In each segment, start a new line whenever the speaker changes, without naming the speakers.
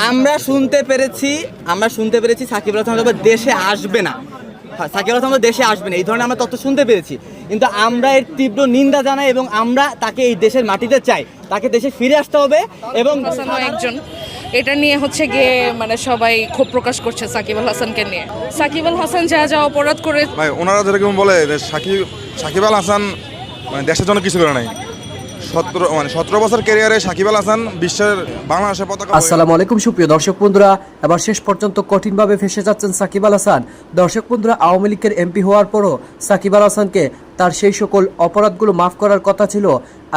আমরা শুনতে পেরেছি সাকিব আল হাসান দেশে আসবে না, সাকিব আল হাসান দেশে আসবে না, এই ধরনের আমরা তথ্য শুনতে পেরেছি। কিন্তু আমরা এর তীব্র নিন্দা জানাই এবং আমরা তাকে এই দেশের মাটিতে চাই, তাকে দেশে ফিরে আসতে হবে। এবং
একজন এটা নিয়ে হচ্ছে গিয়ে মানে সবাই ক্ষোভ প্রকাশ করছে সাকিব আল হাসানকে নিয়ে। সাকিব আল হাসান যা যা অপরাধ করে,
ভাই ওনারা যেরকম বলে সাকিব আল হাসান মানে দেশের জন্য কিছু করে নাই। 17 বছর ক্যারিয়ারে সাকিব আল হাসান বিশ্বের বাংলাদেশের পতাকা।
আসসালামু আলাইকুম সুপ্রিয় দর্শক বন্ধুরা, এবার শেষ পর্যন্ত কঠিনভাবে ফেসে যাচ্ছেন সাকিব আল হাসান। দর্শক বন্ধুরা, আওয়ামী লীগের এমপি হওয়ার পরও সাকিব আল হাসানকে তার সেই সকল অপরাধগুলো মাফ করার কথা ছিল,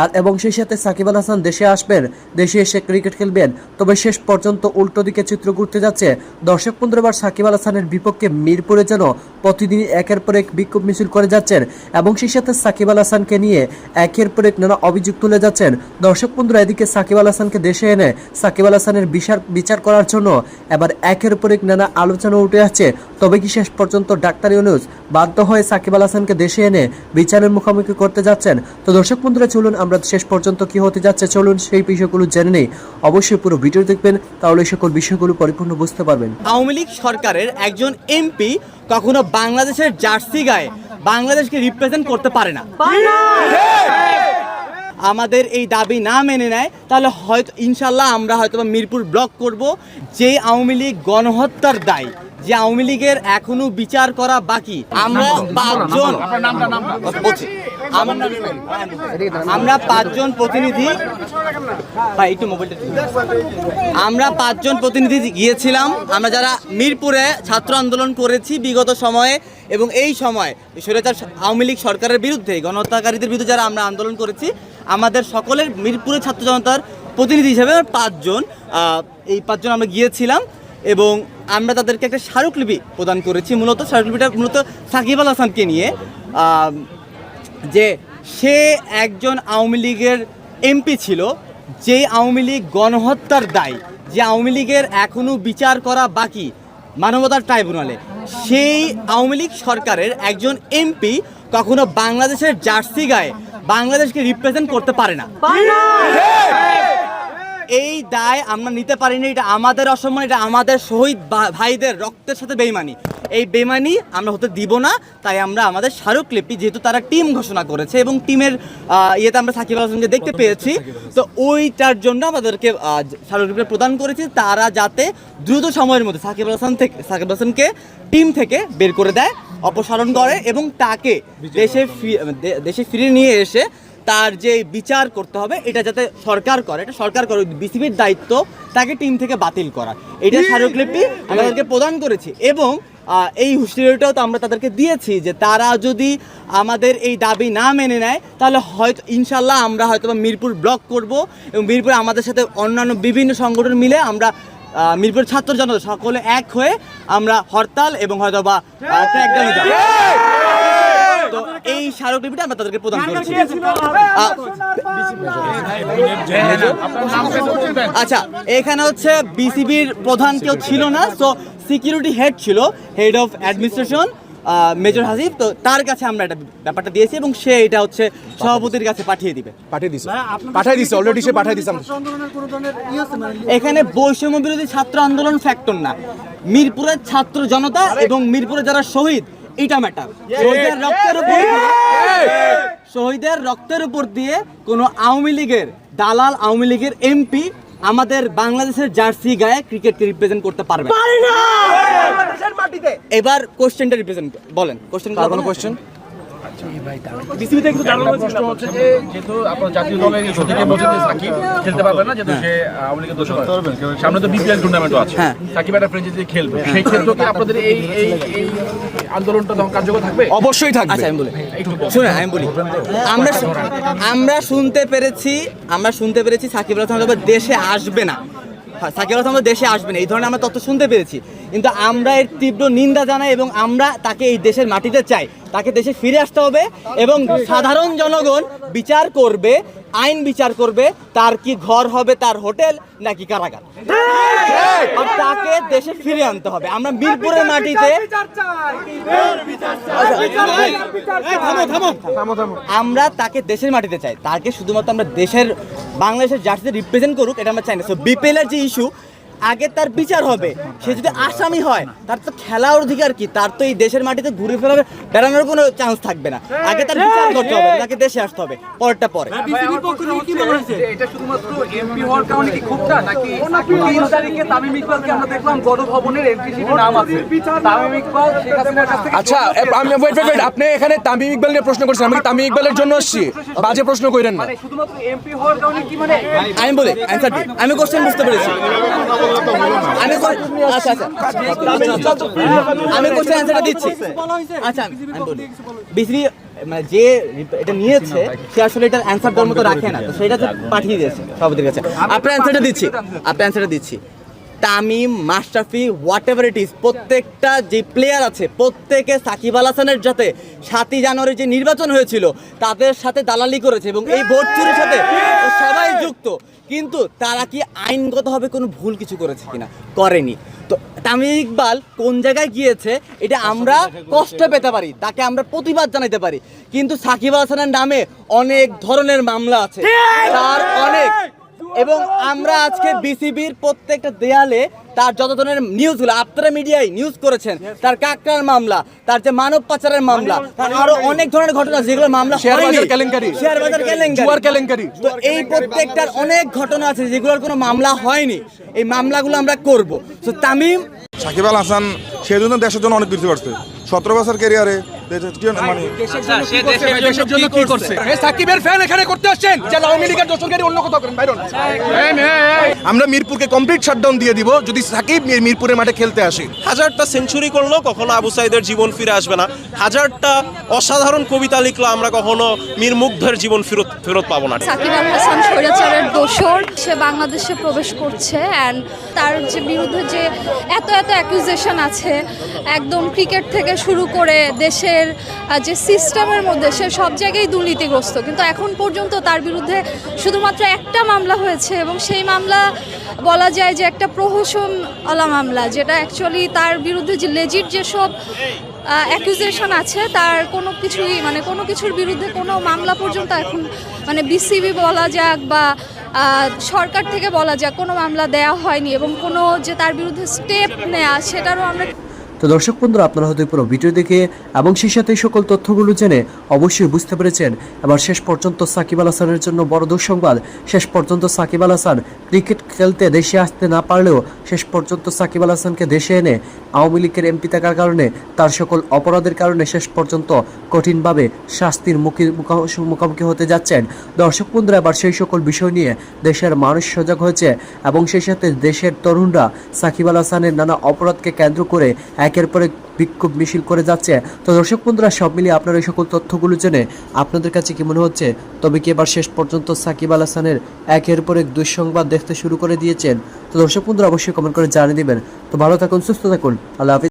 আর এবং সেই সাথে সাকিব আল হাসান দেশে আসবেন, দেশে এসে ক্রিকেট খেলবেন। তবে শেষ পর্যন্ত উল্টো দিকে চিত্র ঘুরতে যাচ্ছে। দর্শক বন্ধুরা, এবার সাকিব আল হাসানের বিপক্ষে মিরপুরে যেন প্রতিদিন একের পর এক বিক্ষোভ মিছিল করে যাচ্ছেন এবং সেই সাথে সাকিব আল হাসানকে নিয়ে একের পর এক নানা অভিযোগ তুলে যাচ্ছেন। দর্শক বন্ধুরা, এদিকে সাকিব আল হাসানকে দেশে এনে সাকিব আল হাসানের বিচার করার জন্য এবার একের পর এক নানা আলোচনা উঠে আসছে। তবে কি শেষ পর্যন্ত ডাক্তার ইউনূস বাধ্য হয়ে সাকিব আল হাসানকে দেশে এনে বিচারের মুখোমুখি করতে যাচ্ছেন? তো দর্শক বন্ধুরা, চলুন আমরা শেষ পর্যন্ত কি হতে যাচ্ছে চলুন সেই বিষয়গুলো জেনে নেই। অবশ্যই পুরো ভিডিও দেখবেন, তাহলে এই সকল বিষয়গুলো পরিপূর্ণ বুঝতে পারবেন।
আওয়ামী লীগ সরকারের একজন এমপি কখনো বাংলাদেশের জার্সি গায়ে বাংলাদেশকে রিপ্রেজেন্ট করতে পারে না। আমাদের এই দাবি না মেনে নেয় তাহলে হয়তো ইনশাল্লাহ আমরা হয়তো মিরপুর ব্লক করব। যে আওয়ামী লীগ গণহত্যার দায়, যে আওয়ামী লীগের এখনো বিচার করা বাকি, আমরা পাঁচজন প্রতিনিধি আমরা পাঁচজন প্রতিনিধি গিয়েছিলাম, আমরা যারা মিরপুরে ছাত্র আন্দোলন করেছি বিগত সময়ে এবং এই সময় স্বৈরাচার আওয়ামী লীগ সরকারের বিরুদ্ধে, গণহত্যাকারীদের বিরুদ্ধে যারা আমরা আন্দোলন করেছি, আমাদের সকলের মিরপুরে ছাত্র জনতার প্রতিনিধি হিসেবে এই পাঁচজন আমরা গিয়েছিলাম এবং আমরা তাদেরকে একটা স্মারকলিপি প্রদান করেছি। মূলত স্মারকলিপিটা সাকিব আল হাসানকে নিয়ে, যে সে একজন আওয়ামী লীগের এমপি ছিল, যে আওয়ামী লীগ গণহত্যার দায়, যে আওয়ামী লীগের এখনো বিচার করা বাকি মানবতার ট্রাইব্যুনালে, সেই আওয়ামী লীগ সরকারের একজন এমপি কখনো বাংলাদেশের জার্সি গায়ে বাংলাদেশকে রিপ্রেজেন্ট করতে পারে না। এই দায় আমরা নিতে পারিনি, এটা আমাদের অসম্মান, এটা আমাদের শহীদ ভাইদের রক্তের সাথে বেইমানি। এই বেইমানি আমরা হতে দিব না। তাই আমরা আমাদের স্মারকলিপি, যেহেতু তারা টিম ঘোষণা করেছে এবং টিমের ইয়েতে আমরা সাকিব আল হাসানকে দেখতে পেয়েছি, তো ওইটার জন্য আমাদেরকে স্মারকলিপি প্রদান করেছি, তারা যাতে দ্রুত সময়ের মধ্যে সাকিব আল হাসানকে টিম থেকে বের করে দেয়, অপসারণ করে এবং তাকে দেশে ফিরিয়ে নিয়ে এসে তার যে বিচার করতে হবে এটা যাতে সরকার করে, এটা সরকার করে। বিসিবির দায়িত্ব তাকে টিম থেকে বাতিল করা। এটা স্মারকলিপি আমাদেরকে প্রদান করেছি এবং এই হুঁশিয়ারিটাও তো আমরা তাদেরকে দিয়েছি যে তারা যদি আমাদের এই দাবি না মেনে নেয় তাহলে হয়তো ইনশাল্লাহ আমরা হয়তো মিরপুর ব্লক করব এবং মিরপুরে আমাদের সাথে অন্যান্য বিভিন্ন সংগঠন মিলে আমরা মিরপুর ছাত্র জনতা সকলে এক হয়ে আমরা হরতাল এবং হয়তো বা ক্র্যাকডাউনে যাব। তো এই স্মারকলিপিটা আমরা তাদেরকে প্রদান করেছি। আচ্ছা, এখানে হচ্ছে বিসিবির প্রধান কেউ ছিল না, তো সিকিউরিটি হেড ছিল, head of administration major Hasif, তো তার কাছে আমরা এটা ব্যাপারটা দিয়েছি এবং সে এটা হচ্ছে সভাপতির কাছে পাঠিয়ে দিছে অলরেডি, সে পাঠিয়ে দিছে। এখানে বৈষম্য বিরোধী ছাত্র আন্দোলন ফ্যাক্টর না, মিরপুরের ছাত্র জনতা এবং মিরপুরে যারা শহীদ, এটা ম্যাটার। শহীদের রক্তের উপর দিয়ে কোনো আওয়ামী লীগের দালাল, আওয়ামী লীগের এমপি আমাদের বাংলাদেশের জার্সি গায়ে ক্রিকেটকে রিপ্রেজেন্ট করতে পারবে না। এবার কোশ্চেনটা রিপ্রেজেন্ট বলেন, কোশ্চেন
বিসিবি থেকে কিছু জানানো প্রশ্ন হচ্ছে যে যেহেতু আপনার জাতীয় দলের সত্যিকে বলছেন যে সাকিব খেলতে পারবে না, যেহেতু সে আওয়ামী লীগের দোষক, সামনে তো বিপিএল টুর্নামেন্টও আছে, সাকিব একটা ফ্র্যাঞ্চাইজি খেলবে, সেই ক্ষেত্রে কি আপনাদের এই আন্দোলনটা তখন কার্যকর থাকবে?
অবশ্যই থাকবে। আচ্ছা, আমি বলি, শুনে আমি বলি, আমরা শুনতে পেরেছি সাকিব আল হাসান দেশে আসবে না, সাকিব আল হাসান দেশে আসবে না, এই ধরনের আমরা তথ্য শুনতে পেরেছি। কিন্তু আমরা এর তীব্র নিন্দা জানাই এবং আমরা তাকে এই দেশের মাটিতে চাই, তাকে দেশে ফিরে আসতে হবে এবং সাধারণ জনগণ বিচার করবে, আইন বিচার করবে, তার কি ঘর হবে, তার হোটেল নাকি কারাগার, তাকে দেশে ফিরে আনতে হবে। আমরা মিরপুরের মাটিতে আমরা তাকে দেশের মাটিতে চাই, তাকে শুধুমাত্র আমরা দেশের বাংলাদেশের জার্সিতে রিপ্রেজেন্ট করুক, এটা আমরা চাই না। সো বিপিএল এর যে ইস্যু, আগে তার বিচার হবে। সে যদি আসামি হয় তার তো খেলার অধিকার কি, তার তো এই দেশের মাটিতে ঘুরে ফেরার বেড়ানোর কোনো চান্স থাকবে না। আগে তার বিচার করতে হবে, তাকে দেশে আসতে হবে, পরেরটা পরে।
এটা শুধুমাত্র এমপি হওয়ার কারণে কি ক্ষোভটা, নাকি 3 তারিখে তামিম ইকবালকে আমরা দেখলাম গণভবনের এমপি সিটের নাম আছে, তামিম ইকবাল শেখ হাসিনার কাছ থেকে।
আচ্ছা ওয়েট আপনি এখানে তামিম ইকবাল নিয়ে প্রশ্ন করছেন, আমি কি তামিম ইকবালের জন্য আসছি? বাজে প্রশ্ন কইরেন না।
মানে শুধুমাত্র এমপি হওয়ার কারণে কি, মানে
আমি বলি অ্যান্সার দিই, আমি কোশ্চেন বুঝতে পেরেছি। আমি আচ্ছা আমি কোশ্চেন অ্যান্সারটা দিচ্ছি। আচ্ছা আমি বলি, বিসিবি মানে যে এটা নিয়েছে সে আসলে এটার অ্যান্সার দেওয়ার মতো রাখে না, তো সেটা তো পাঠিয়ে দিয়েছে সভাপতির কাছে। আপনার অ্যান্সারটা দিচ্ছি, Tamim, Mashrafe, what ever it is, প্রত্যেকটা যে প্লেয়ার আছে প্রত্যেকে সাকিব আল হাসানের সাথে 7ই জানুয়ারি যে নির্বাচন হয়েছিল তাদের সাথে দালালি করেছে এবং এই ভোট চুরির সাথে সবাই যুক্ত। কিন্তু তারা কি আইনগতভাবে কোনো ভুল কিছু করেছে কিনা? করেনি। তো তামিম ইকবাল কোন জায়গায় গিয়েছে এটা আমরা কষ্ট পেতে পারি, তাকে আমরা প্রতিবাদ জানাতে পারি, কিন্তু সাকিব আল হাসানের নামে অনেক ধরনের মামলা আছে, তার অনেক। এবং আমরা আজকে বিসিবির প্রত্যেকটা দেয়ালে তার যত ধরনের নিউজগুলো আপনারা মিডিয়ায় নিউজ করেছেন, তার কাকরার মামলা, তার যে মানব পাচারের মামলা, তার আরো অনেক ধরনের ঘটনা যেগুলো মামলা
শেয়ার বাজার কেলেঙ্কারি, জুয়ার কেলেঙ্কারি,
তো এই প্রত্যেকটার অনেক ঘটনা আছে যেগুলোর কোনো মামলা হয়নি, এই মামলাগুলো আমরা করব। তো তামিম,
সাকিব আল হাসান সে জন্য দেশের জন্য অনেক কিছু করছে। 17 বছর ক্যারিয়ারে মানে
দেশের জন্য কি করছে? সাকিবের ফ্যান এখানে করতে আসছেন, যে আওয়ামী লীগের দর্শকদের অন্য কোথাও করেন বাইরন। আমরা মিরপুরকে কমপ্লিট শাটডাউন দিয়ে দিব যদি সাকিব মিরপুরের মাঠে খেলতে আসে।
1000টা সেঞ্চুরি করলেও কখনো আবু সাইদের জীবন ফিরে আসবে না। 1000টা অসাধারণ কবিতা লিখলো আমরা কখনো মীর মুগ্ধের জীবন ফেরত পাবো না।
সাকিব আল হাসান স্বৈরাচারের দোসর, সে বাংলাদেশে প্রবেশ করছে অ্যান্ড তার যে বিরুদ্ধে যে এত অ্যাকুজেশন আছে, একদম ক্রিকেট থেকে শুরু করে দেশের যে সিস্টেমের মধ্যে সে সব জায়গায় দুর্নীতিগ্রস্ত। কিন্তু এখন পর্যন্ত তার বিরুদ্ধে শুধুমাত্র একটা মামলা হয়েছে এবং সেই মামলা বলা যায় যে একটা প্রহসনওয়ালা মামলা, যেটা অ্যাকচুয়ালি তার বিরুদ্ধে যে লেজিট যেসব অ্যাকুজেশন আছে তার কোনো কিছুই মানে কোনো কিছুর বিরুদ্ধে কোনো মামলা পর্যন্ত এখন মানে বিসিবি বলা যাক বা সরকার থেকে বলা যাক কোনো মামলা দেয়া হয়নি এবং কোনো যে তার বিরুদ্ধে স্টেপ নেওয়া সেটারও আমরা।
তো দর্শক বন্ধুরা, আপনারা হয়তো পুরো ভিডিও দেখে এবং সেই সাথে সকল তথ্যগুলো জেনে অবশ্যই বুঝতে পেরেছেন এবার শেষ পর্যন্ত সাকিব আল হাসানের জন্য বড় দুঃসংবাদ। শেষ পর্যন্ত সাকিব আল হাসান ক্রিকেট খেলতে দেশে আসতে না পারলেও শেষ পর্যন্ত সাকিব আল হাসানকে দেশে এনে আওয়ামী লীগের এমপি থাকার কারণে তার সকল অপরাধের কারণে শেষ পর্যন্ত কঠিনভাবে শাস্তির মুখোমুখি হতে যাচ্ছেন। দর্শক বন্ধুরা, এবার সেই সকল বিষয় নিয়ে দেশের মানুষ সজাগ হয়েছে এবং সেই সাথে দেশের তরুণরা সাকিব আল হাসানের নানা অপরাধকে কেন্দ্র করে একের পর এক বিক্ষোভ মিছিল করে যাচ্ছে। তো দর্শক বন্ধুরা, সব মিলিয়ে আপনারা এই সকল তথ্যগুলো জেনে আপনাদের কাছে কি মনে হচ্ছে? তবে কি এবার শেষ পর্যন্ত সাকিব আল হাসানের একের পর এক দুঃসংবাদ দেখতে শুরু করে দিয়েছেন? তো দর্শক বন্ধুরা অবশ্যই কমেন্ট করে জানিয়ে দিবেন। তো ভালো থাকুন, সুস্থ থাকুন, আল্লাহ হাফিজ।